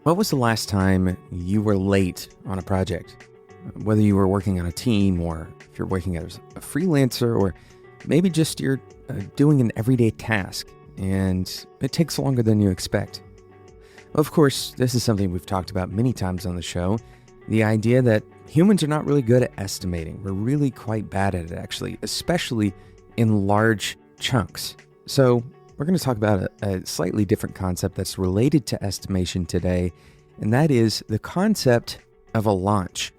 What was the last time you were late on a project? Whether you were working on a team or if you're working as a freelancer or maybe just you're doing an everyday task and it takes longer than you expect. Of course, this is something we've talked about many times on the show. The idea that humans are not really good at estimating. We're really quite bad at it, actually, especially in large chunks. So we're going to talk about a slightly different concept that's related to estimation today, and that is the concept of a launch.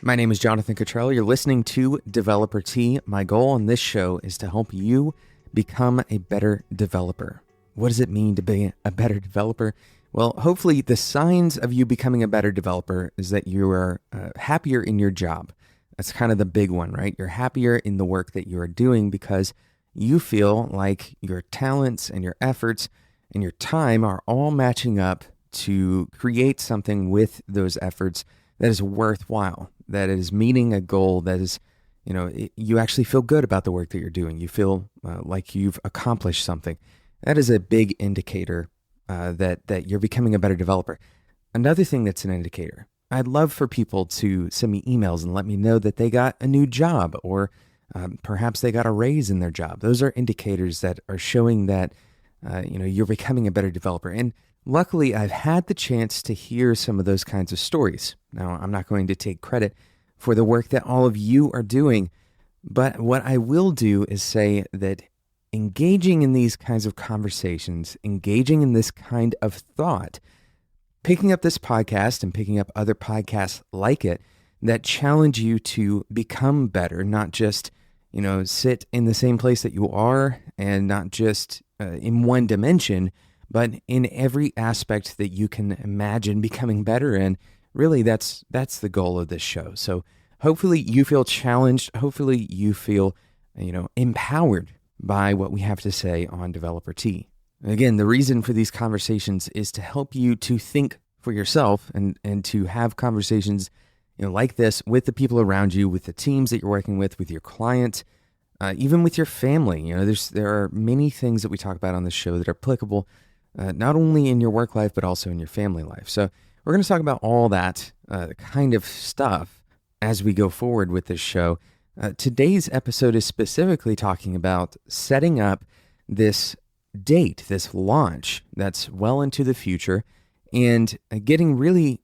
My name is Jonathan Cottrell. You're listening to Developer Tea. My goal on this show is to help you become a better developer. What does it mean to be a better developer? Well, hopefully the signs of you becoming a better developer is that you are happier in your job. That's kind of the big one, right? You're happier in the work that you are doing because you feel like your talents and your efforts and your time are all matching up to create something with those efforts that is worthwhile, that is meeting a goal that is, you actually feel good about the work that you're doing. You feel like you've accomplished something. That is a big indicator that you're becoming a better developer. Another thing that's an indicator, I'd love for people to send me emails and let me know that they got a new job or perhaps they got a raise in their job. Those are indicators that are showing that, you're becoming a better developer. And luckily, I've had the chance to hear some of those kinds of stories. Now, I'm not going to take credit for the work that all of you are doing, but what I will do is say that engaging in these kinds of conversations, engaging in this kind of thought, picking up this podcast and picking up other podcasts like it that challenge you to become better, not just, sit in the same place that you are and not just in one dimension, but in every aspect that you can imagine becoming better in. Really, that's the goal of this show. So hopefully you feel challenged. Hopefully you feel, empowered by what we have to say on Developer Tea. Again, the reason for these conversations is to help you to think for yourself and to have conversations like this with the people around you, with the teams that you're working with your clients, even with your family. There are many things that we talk about on this show that are applicable not only in your work life, but also in your family life. So we're going to talk about all that kind of stuff as we go forward with this show. Today's episode is specifically talking about setting up this date, this launch that's well into the future, and getting really,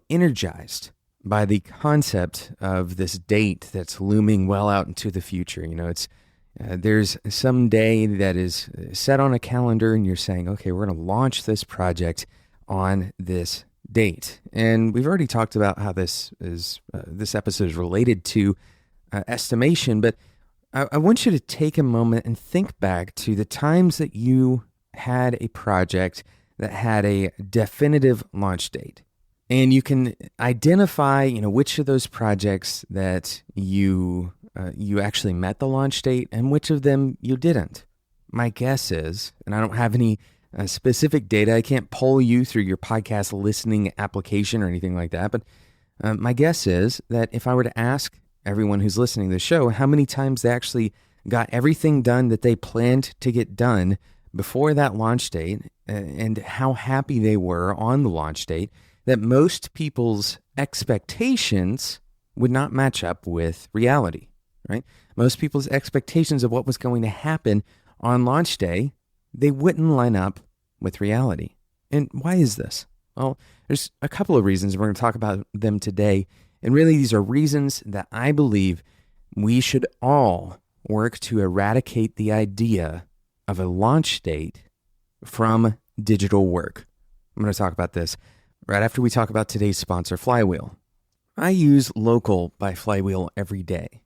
energized by the concept of this date that's looming well out into the future. There's some day that is set on a calendar and you're saying, okay, we're going to launch this project on this date. And we've already talked about how this episode is related to estimation, but I want you to take a moment and think back to the times that you had a project that had a definitive launch date. And you can identify, which of those projects that you actually met the launch date and which of them you didn't. My guess is, and I don't have any specific data, I can't poll you through your podcast listening application or anything like that, but my guess is that if I were to ask everyone who's listening to the show how many times they actually got everything done that they planned to get done before that launch date and how happy they were on the launch date, that most people's expectations would not match up with reality, right? Most people's expectations of what was going to happen on launch day, they wouldn't line up with reality. And why is this? Well, there's a couple of reasons. We're going to talk about them today. And really, these are reasons that I believe we should all work to eradicate the idea of a launch date from digital work. I'm going to talk about this right after we talk about today's sponsor, Flywheel. I use Local by Flywheel every day.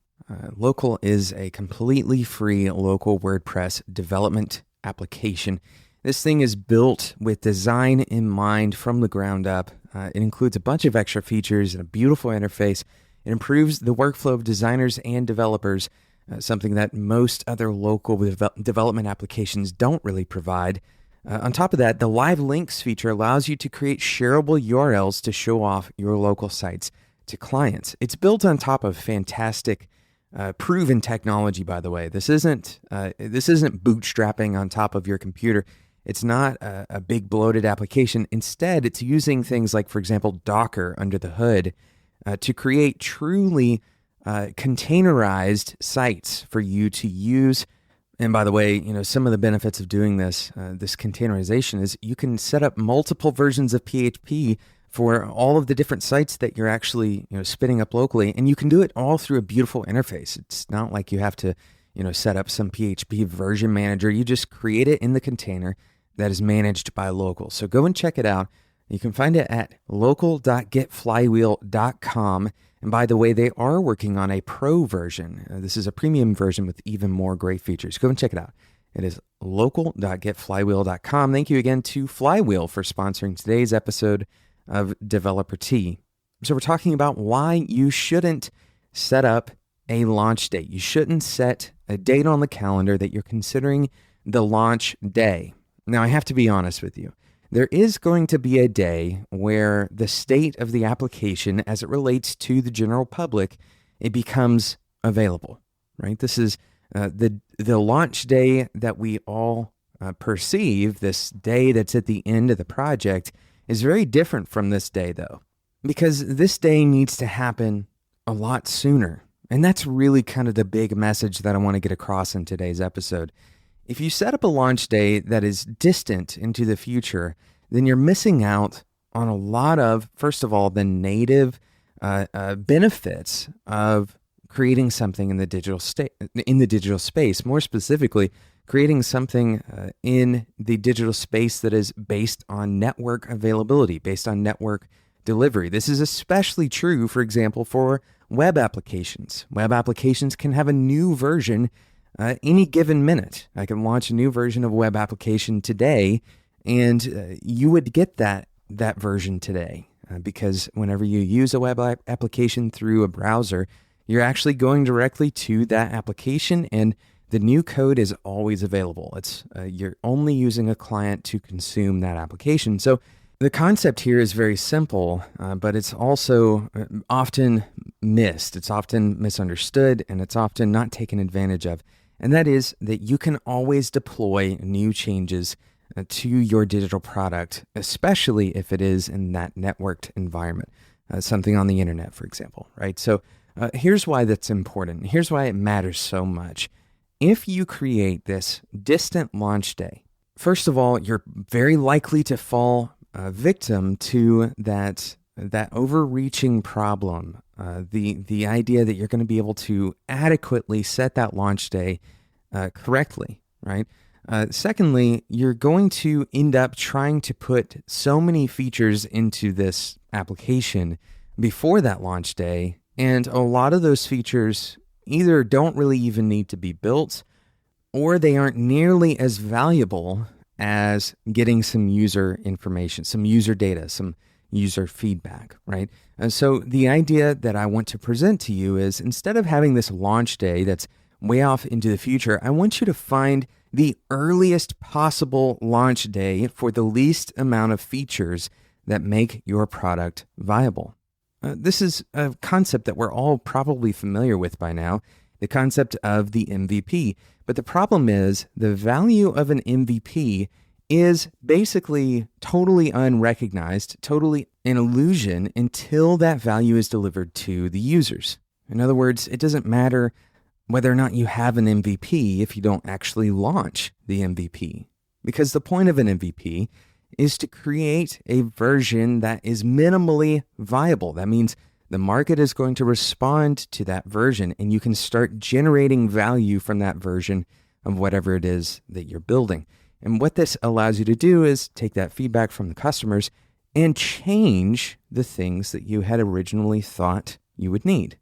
Local is a completely free local WordPress development application. This thing is built with design in mind from the ground up. It includes a bunch of extra features and a beautiful interface. It improves the workflow of designers and developers, something that most other local development applications don't really provide. On top of that, the Live Links feature allows you to create shareable URLs to show off your local sites to clients. It's built on top of fantastic proven technology, by the way. This isn't bootstrapping on top of your computer. It's not a big bloated application. Instead, it's using things like, for example, Docker under the hood to create truly containerized sites for you to use. And by the way, some of the benefits of doing this containerization is you can set up multiple versions of PHP for all of the different sites that you're actually spinning up locally, and you can do it all through a beautiful interface. It's not like you have to set up some PHP version manager. You just create it in the container that is managed by local. So go and check it out. You can find it at local.getflywheel.com. And by the way, they are working on a pro version. This is a premium version with even more great features. Go and check it out. It is local.getflywheel.com. Thank you again to Flywheel for sponsoring today's episode of Developer Tea. So we're talking about why you shouldn't set up a launch date. You shouldn't set a date on the calendar that you're considering the launch day. Now, I have to be honest with you. There is going to be a day where the state of the application as it relates to the general public, it becomes available, right? This is the launch day that we all perceive, this day that's at the end of the project, is very different from this day, though, because this day needs to happen a lot sooner. And that's really kind of the big message that I want to get across in today's episode. If you set up a launch day that is distant into the future, then you're missing out on a lot of, first of all, the native benefits of creating something in the digital space. More specifically, creating something in the digital space that is based on network availability, based on network delivery. This is especially true, for example, for web applications. Web applications can have a new version any given minute. I can launch a new version of a web application today, and you would get that version today because whenever you use a web application through a browser, you're actually going directly to that application, and the new code is always available. It's you're only using a client to consume that application. So the concept here is very simple, but it's also often missed. It's often misunderstood, and it's often not taken advantage of. And that is that you can always deploy new changes to your digital product, especially if it is in that networked environment, something on the internet, for example, right? So here's why that's important. Here's why it matters so much. If you create this distant launch day, first of all, you're very likely to fall victim to that overreaching problem, the idea that you're going to be able to adequately set that launch day correctly, right? Secondly, you're going to end up trying to put so many features into this application before that launch day, and a lot of those features either don't really even need to be built, or they aren't nearly as valuable as getting some user information, some user data, some user feedback, right? And so the idea that I want to present to you is, instead of having this launch day that's way off into the future, I want you to find the earliest possible launch day for the least amount of features that make your product viable. This is a concept that we're all probably familiar with by now, the concept of the MVP. But the problem is the value of an MVP is basically totally unrecognized, totally an illusion until that value is delivered to the users. In other words, it doesn't matter whether or not you have an MVP if you don't actually launch the MVP. Because the point of an MVP is to create a version that is minimally viable. That means the market is going to respond to that version, and you can start generating value from that version of whatever it is that you're building. And what this allows you to do is take that feedback from the customers and change the things that you had originally thought you would need.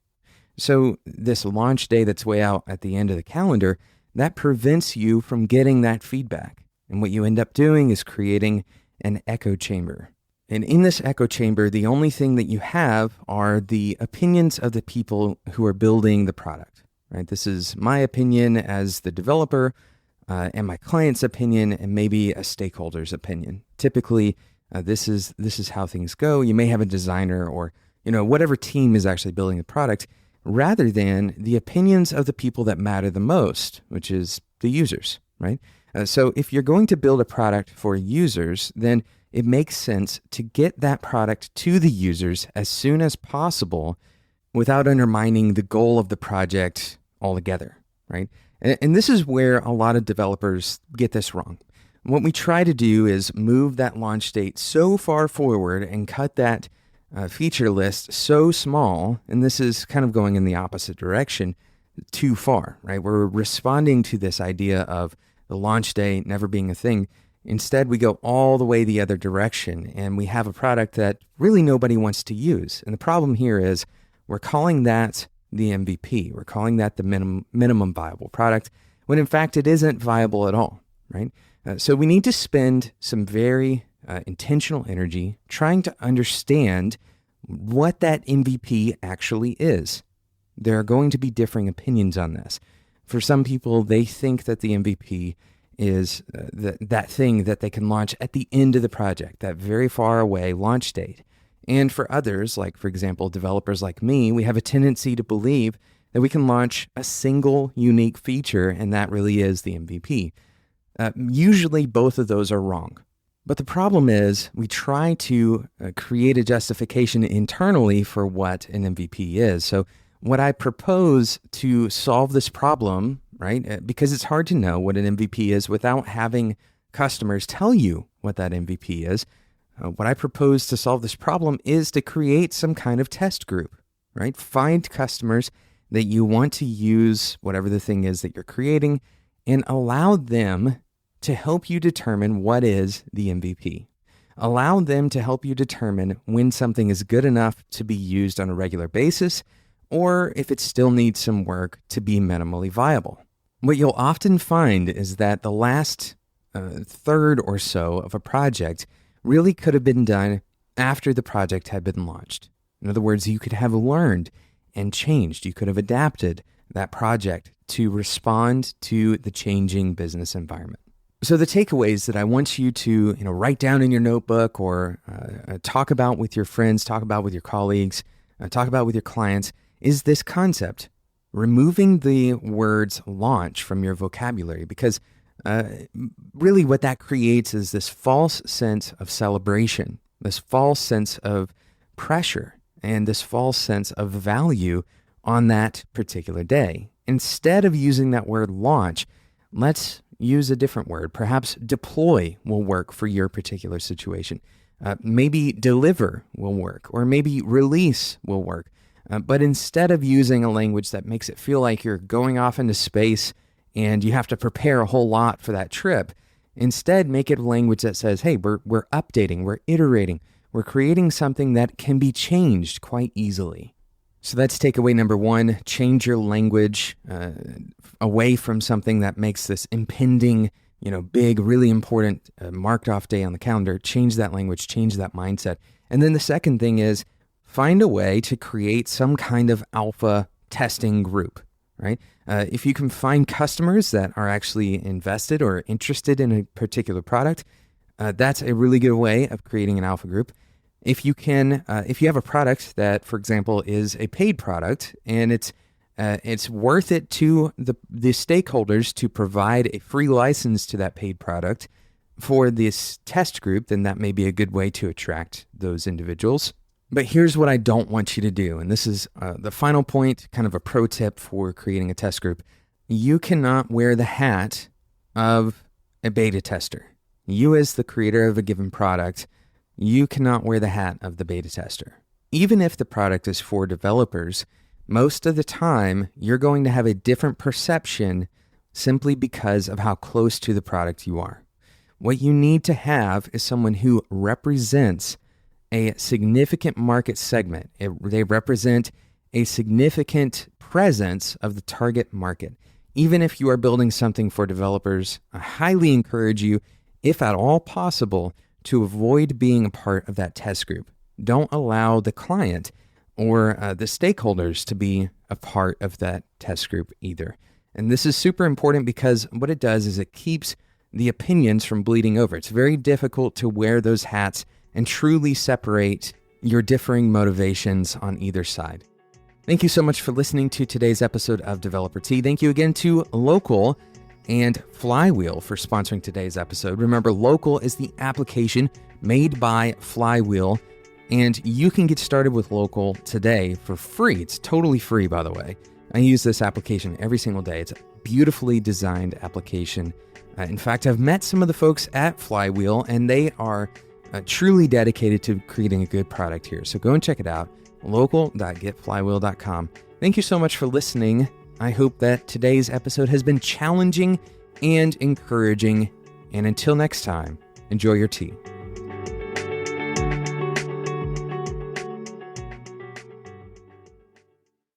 So this launch day that's way out at the end of the calendar, that prevents you from getting that feedback. And what you end up doing is creating an echo chamber. And in this echo chamber, the only thing that you have are the opinions of the people who are building the product, right? This is my opinion as the developer, and my client's opinion, and maybe a stakeholder's opinion. Typically, this is how things go. You may have a designer or whatever team is actually building the product, rather than the opinions of the people that matter the most, which is the users, right? So if you're going to build a product for users, then it makes sense to get that product to the users as soon as possible without undermining the goal of the project altogether, right? And this is where a lot of developers get this wrong. What we try to do is move that launch date so far forward and cut that feature list so small, and this is kind of going in the opposite direction too far, right? We're responding to this idea of the launch date never being a thing. Instead, we go all the way the other direction, and we have a product that really nobody wants to use. And the problem here is we're calling that the MVP. We're calling that the minimum viable product, when in fact it isn't viable at all, right? So we need to spend some very intentional energy trying to understand what that MVP actually is. There are going to be differing opinions on this. For some people, they think that the MVP is that thing that they can launch at the end of the project, that very far away launch date. And for others, like for example, developers like me, we have a tendency to believe that we can launch a single unique feature, and that really is the MVP. Usually both of those are wrong. But the problem is we try to create a justification internally for what an MVP is. So what I propose to solve this problem, right, because it's hard to know what an MVP is without having customers tell you what that MVP is, what I propose to solve this problem is to create some kind of test group, right? Find customers that you want to use whatever the thing is that you're creating and allow them to help you determine what is the MVP. Allow them to help you determine when something is good enough to be used on a regular basis or if it still needs some work to be minimally viable. What you'll often find is that the last third or so of a project really could have been done after the project had been launched. In other words, you could have learned and changed. You could have adapted that project to respond to the changing business environment. So the takeaways that I want you to write down in your notebook or talk about with your friends, talk about with your colleagues, talk about with your clients is this concept, removing the words launch from your vocabulary, because really what that creates is this false sense of celebration, this false sense of pressure, and this false sense of value on that particular day. Instead of using that word launch, let's use a different word. Perhaps deploy will work for your particular situation. Maybe deliver will work, or maybe release will work. But instead of using a language that makes it feel like you're going off into space and you have to prepare a whole lot for that trip, instead make it a language that says, hey, we're updating, we're iterating, we're creating something that can be changed quite easily. So that's takeaway number one. Change your language away from something that makes this impending, big, really important marked off day on the calendar. Change that language, change that mindset. And then the second thing is find a way to create some kind of alpha testing group, right? If you can find customers that are actually invested or interested in a particular product, that's a really good way of creating an alpha group. If you have a product that, for example, is a paid product and it's worth it to the stakeholders to provide a free license to that paid product for this test group, then that may be a good way to attract those individuals. But here's what I don't want you to do, and this is the final point, kind of a pro tip for creating a test group. You cannot wear the hat of a beta tester. You, as the creator of a given product, you cannot wear the hat of the beta tester. Even if the product is for developers, most of the time, you're going to have a different perception simply because of how close to the product you are. What you need to have is someone who represents a significant market segment. They represent a significant presence of the target market. Even if you are building something for developers, I highly encourage you, if at all possible, to avoid being a part of that test group. Don't allow the client or the stakeholders to be a part of that test group either. And this is super important because what it does is it keeps the opinions from bleeding over. It's very difficult to wear those hats and truly separate your differing motivations on either side. Thank you so much for listening to today's episode of Developer Tea. Thank you again to Local and Flywheel for sponsoring today's episode. Remember, Local is the application made by Flywheel, and you can get started with Local today for free. It's totally free, by the way. I use this application every single day. It's a beautifully designed application. In fact, I've met some of the folks at Flywheel, and they are truly dedicated to creating a good product here. So go and check it out, local.getflywheel.com. Thank you so much for listening. I hope that today's episode has been challenging and encouraging. And until next time, enjoy your tea.